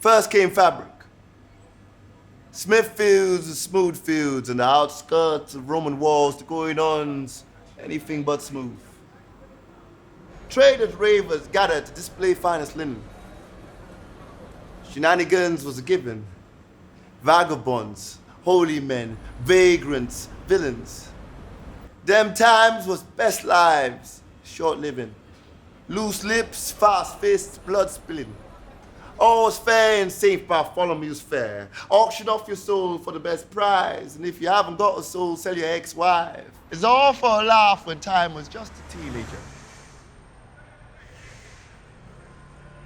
First came fabric. Smith fields and smooth fields and the outskirts of Roman walls, the going-ons, anything but smooth. Traders, ravers gathered to display finest linen. Shenanigans was a given. Vagabonds, holy men, vagrants, villains. Them times was best lives, short living. Loose lips, fast fists, blood spilling. All's fair in St. Bartholomew's Fair. Auction off your soul for the best prize. And if you haven't got a soul, sell your ex-wife. It's all for a laugh when time was just a teenager.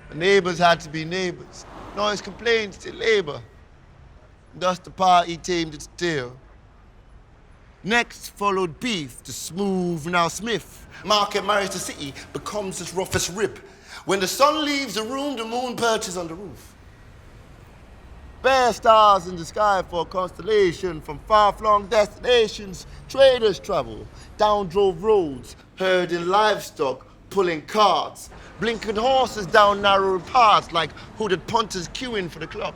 The neighbors had to be neighbors. Noise complaints to labor. And thus the party tamed its tail. Next followed beef, the smooth now Smith. Market marries the city, becomes its roughest rib. When the sun leaves the room, the moon perches on the roof. Bare stars in the sky for a constellation. From far-flung destinations, traders travel. Down drove roads, herding livestock, pulling carts. Blinking horses down narrow paths like hooded punters queuing for the club.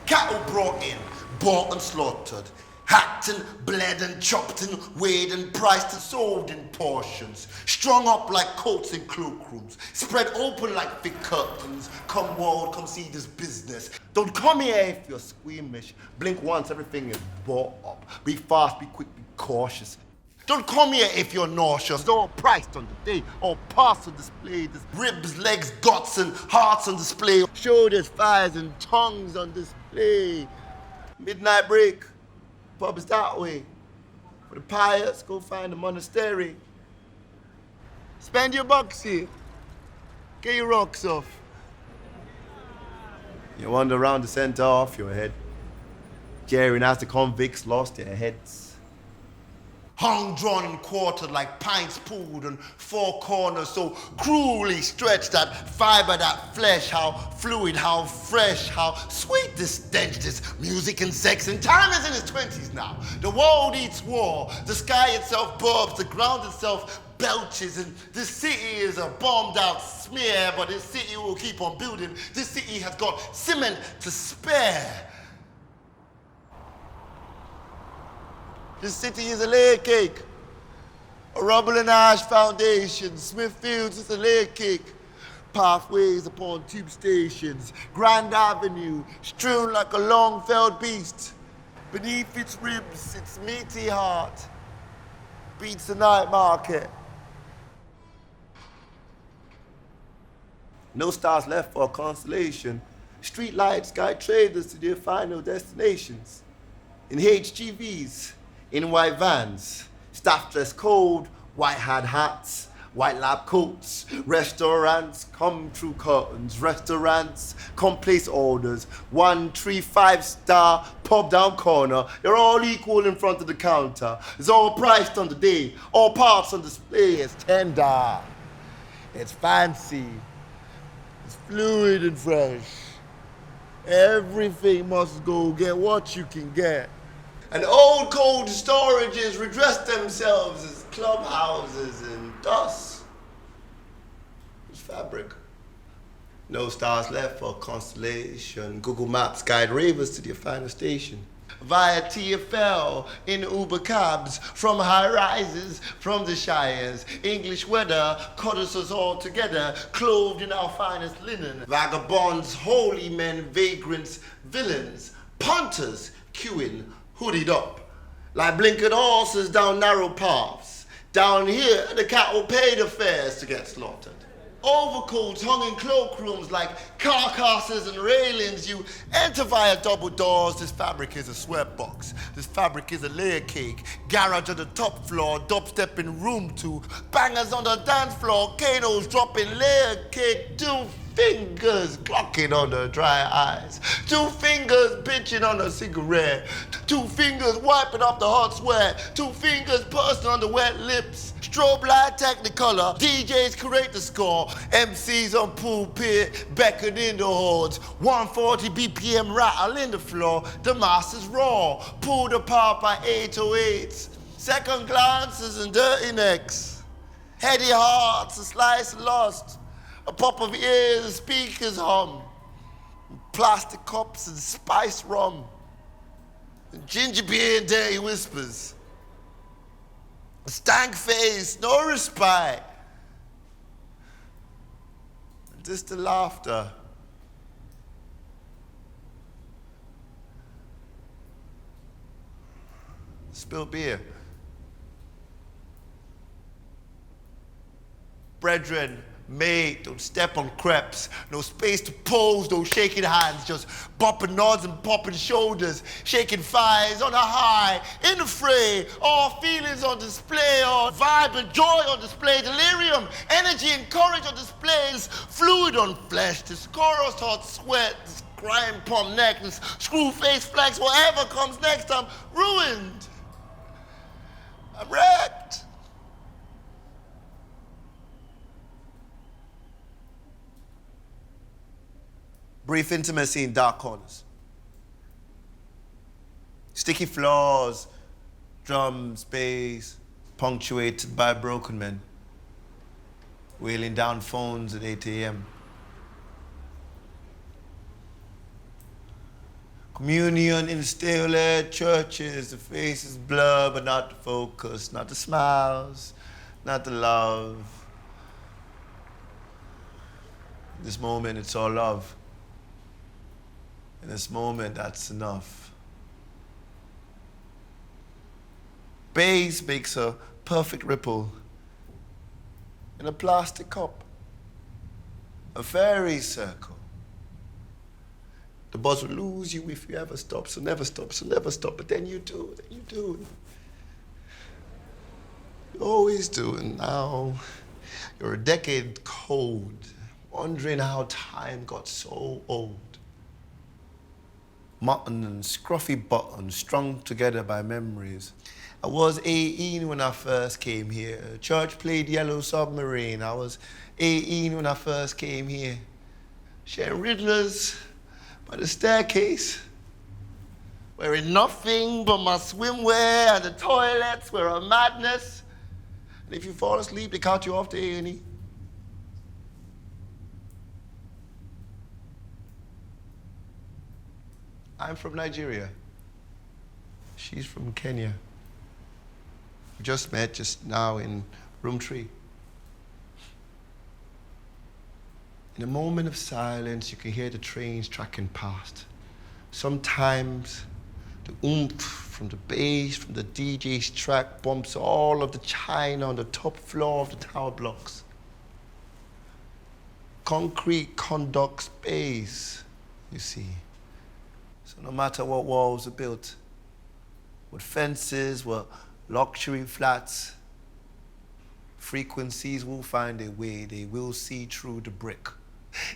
Cattle brought in, bought and slaughtered. Hacked and bled and chopped and weighed and priced and sold in portions. Strung up like coats in cloakrooms. Spread open like thick curtains. Come world, come see this business. Don't come here if you're squeamish. Blink once, everything is bought up. Be fast, be quick, be cautious. Don't come here if you're nauseous. It's all priced on the day, all parts on display. There's ribs, legs, guts, and hearts on display. Shoulders, thighs, and tongues on display. Midnight break. Pub is that way. For the pious, go find a monastery. Spend your bucks here. Get your rocks off. You wander around the center off your head. Jeering as the convicts lost their heads. Hung, drawn, and quartered like pints pooled in four corners, so cruelly stretched that fiber, that flesh, how fluid, how fresh, how sweet this stench, this music and sex. And time is in his 20s now. The world eats war, the sky itself burbs, the ground itself belches, and this city is a bombed out smear, but this city will keep on building. This city has got cement to spare. This city is a layer cake, a rubble and ash foundation. Smithfields is a layer cake. Pathways upon tube stations, Grand Avenue, strewn like a long-felled beast. Beneath its ribs, its meaty heart, beats the night market. No stars left for a constellation. Street lights guide traders to their final destinations. In HGVs, in white vans, staff dress code, white hats, white lab coats. Restaurants come through curtains. Restaurants come place orders. 1, 3, 5-star pub down corner. They're all equal in front of the counter. It's all priced on the day. All parts on display. It's tender. It's fancy. It's fluid and fresh. Everything must go. Get what you can get. And old cold storages redress themselves as clubhouses and thus it's fabric. No stars left for constellation. Google Maps guide ravers to their final station. Via TFL in Uber cabs, from high rises, from the shires. English weather cuddles us all together, clothed in our finest linen. Vagabonds, holy men, vagrants, villains, punters, queuing, hoodied up, like blinking horses down narrow paths. Down here, the cattle pay the fares to get slaughtered. Overcoats hung in cloakrooms like carcasses and railings. You enter via double doors. This fabric is a sweatbox. This fabric is a layer cake. Garage on the top floor, dubstep in room 2. Bangers on the dance floor, canos dropping layer cake. 2 fingers clocking on the dry eyes. 2 fingers bitching on a cigarette. 2 fingers wiping off the hot sweat. 2 fingers pursing on the wet lips. Strobe light technicolor. DJs create the score. MCs on pulpit beckoning the hordes. 140 BPM rattle in the floor. The master's raw. Pulled apart by 808s. Second glances and dirty necks. Heady hearts, a slice lost. A pop of ears, speakers hum. plastic cups and spiced rum. And ginger beer in there, he whispers. A stank face, no respite. And just the laughter. Spilled beer. Brethren, mate, don't step on crepes. No space to pose, no shaking hands. Just bopping nods and popping shoulders. Shaking thighs on a high, in the fray. All feelings on display. All vibe and joy on display. Delirium, energy and courage on display. This fluid on flesh. This chorus hot sweat. This grime pump neck. This screw face flex. Whatever comes next, I'm ruined. I'm wrecked. Brief intimacy in dark corners. Sticky floors, drums, bass, punctuated by broken men, wailing down phones at 8 a.m. Communion in still-air churches, the faces blur but not the focus, not the smiles, not the love. In this moment, it's all love. In this moment, that's enough. Bass makes a perfect ripple in a plastic cup, a fairy circle. The buzz will lose you if you ever stop, so never stop, so never stop. But then you do, then you do. You always do, and now you're a decade cold, wondering how time got so old. Mutton and scruffy buttons strung together by memories. I was 18 when I first came here. Church played Yellow Submarine. I was 18 when I first came here. Sharing Riddlers by the staircase, wearing nothing but my swimwear, and the toilets were a madness. And if you fall asleep, they count you off to A&E. I'm from Nigeria. She's from Kenya. We just met just now in room 3. In a moment of silence, you can hear the trains tracking past. Sometimes the oomph from the bass, from the DJ's track bumps all of the china on the top floor of the tower blocks. Concrete conduct space, you see. So no matter what walls are built, what fences, what luxury flats, frequencies will find a way. They will see through the brick.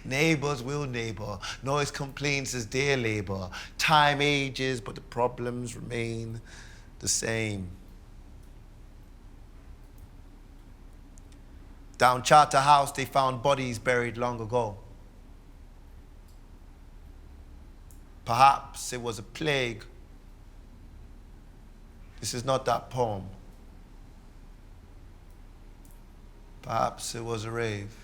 Neighbors will neighbor. Noise complaints is their labor. Time ages, but the problems remain the same. Down Charter House, they found bodies buried long ago. Perhaps it was a plague. This is not that poem. Perhaps it was a rave.